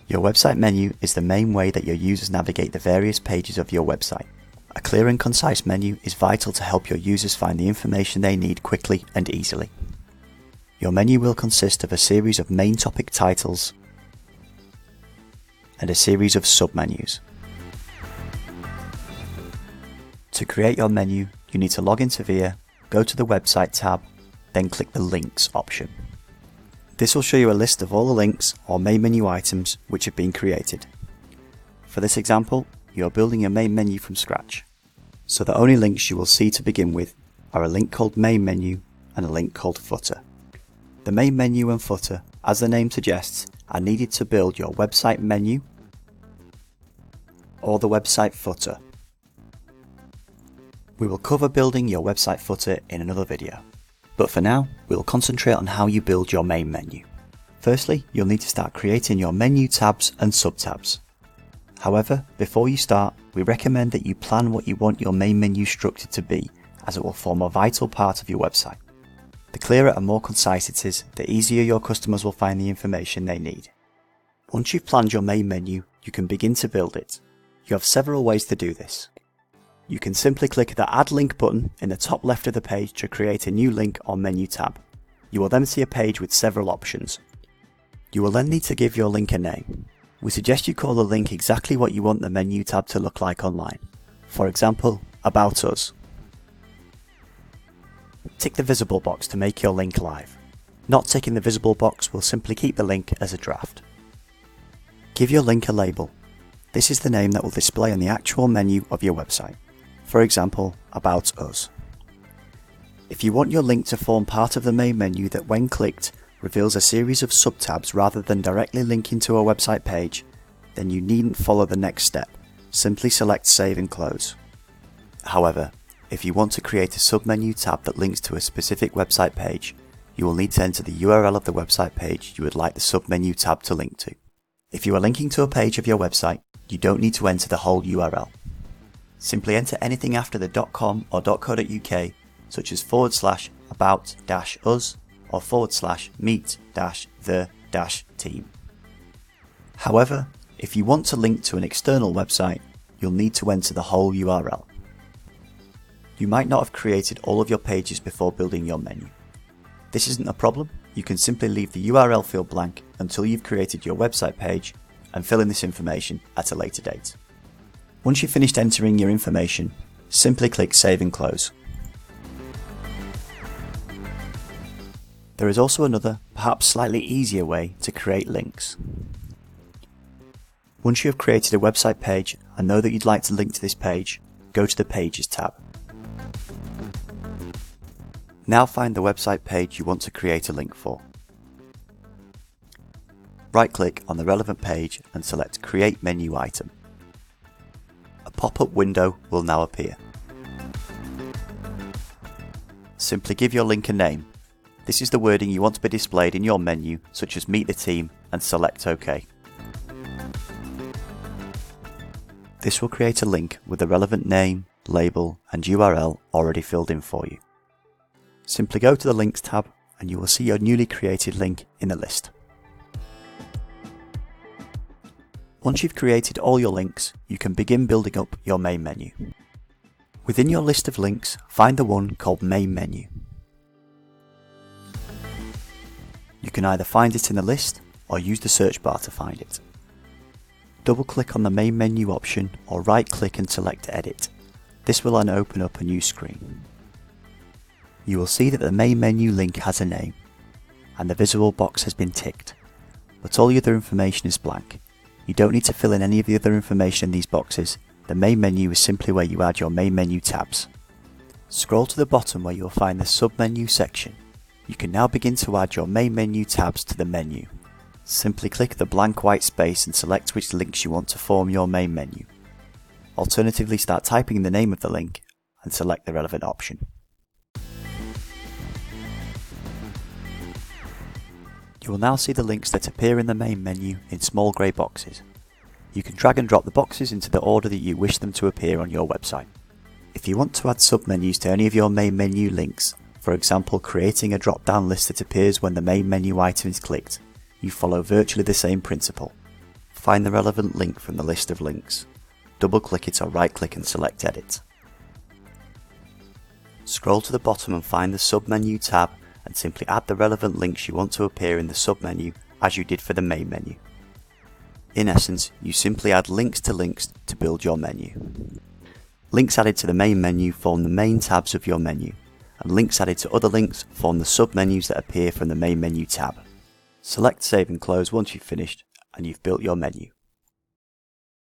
Your website menu is the main way that your users navigate the various pages of your website. A clear and concise menu is vital to help your users find the information they need quickly and easily. Your menu will consist of a series of main topic titles and a series of submenus. To create your menu, you need to log into VIA, go to the Website tab, then click the Links option. This will show you a list of all the links or main menu items which have been created. For this example, you are building your main menu from scratch, so the only links you will see to begin with are a link called Main Menu and a link called Footer. The main menu and footer, as the name suggests, are needed to build your website menu or the website footer. We will cover building your website footer in another video, but for now we will concentrate on how you build your main menu. Firstly, you'll need to start creating your menu tabs and subtabs. However, before you start, we recommend that you plan what you want your main menu structure to be, as it will form a vital part of your website. The clearer and more concise it is, the easier your customers will find the information they need. Once you've planned your main menu, you can begin to build it. You have several ways to do this. You can simply click the Add Link button in the top left of the page to create a new link or menu tab. You will then see a page with several options. You will then need to give your link a name. We suggest you call the link exactly what you want the menu tab to look like online. For example, About Us. Tick the visible box to make your link live. Not ticking the visible box will simply keep the link as a draft. Give your link a label. This is the name that will display on the actual menu of your website. For example, About Us. If you want your link to form part of the main menu that when clicked reveals a series of subtabs rather than directly linking to a website page, then you needn't follow the next step. Simply select Save and Close. However, if you want to create a submenu tab that links to a specific website page, you will need to enter the URL of the website page you would like the submenu tab to link to. If you are linking to a page of your website, you don't need to enter the whole URL. Simply enter anything after the .com or .co.uk, such as /about-us or /meet-the-team. However, if you want to link to an external website, you'll need to enter the whole URL. You might not have created all of your pages before building your menu. This isn't a problem. You can simply leave the URL field blank until you've created your website page and fill in this information at a later date. Once you've finished entering your information, simply click Save and Close. There is also another, perhaps slightly easier way to create links. Once you have created a website page and know that you'd like to link to this page, go to the Pages tab. Now find the website page you want to create a link for. Right-click on the relevant page and select Create Menu Item. A pop-up window will now appear. Simply give your link a name. This is the wording you want to be displayed in your menu, such as Meet the Team, and select OK. This will create a link with the relevant name, label, and URL already filled in for you. Simply go to the Links tab and you will see your newly created link in the list. Once you've created all your links, you can begin building up your main menu. Within your list of links, find the one called Main Menu. You can either find it in the list or use the search bar to find it. Double-click on the Main Menu option or right-click and select Edit. This will then open up a new screen. You will see that the main menu link has a name, and the visible box has been ticked, but all the other information is blank. You don't need to fill in any of the other information in these boxes. The main menu is simply where you add your main menu tabs. Scroll to the bottom where you will find the submenu section. You can now begin to add your main menu tabs to the menu. Simply click the blank white space and select which links you want to form your main menu. Alternatively, start typing the name of the link and select the relevant option. You will now see the links that appear in the main menu in small grey boxes. You can drag and drop the boxes into the order that you wish them to appear on your website. If you want to add submenus to any of your main menu links, for example creating a drop-down list that appears when the main menu item is clicked, you follow virtually the same principle. Find the relevant link from the list of links. Double-click it or right-click and select Edit. Scroll to the bottom and find the submenu tab and simply add the relevant links you want to appear in the submenu as you did for the main menu. In essence, you simply add links to build your menu. Links added to the main menu form the main tabs of your menu, and links added to other links form the submenus that appear from the main menu tab. Select Save and Close once you've finished, and you've built your menu.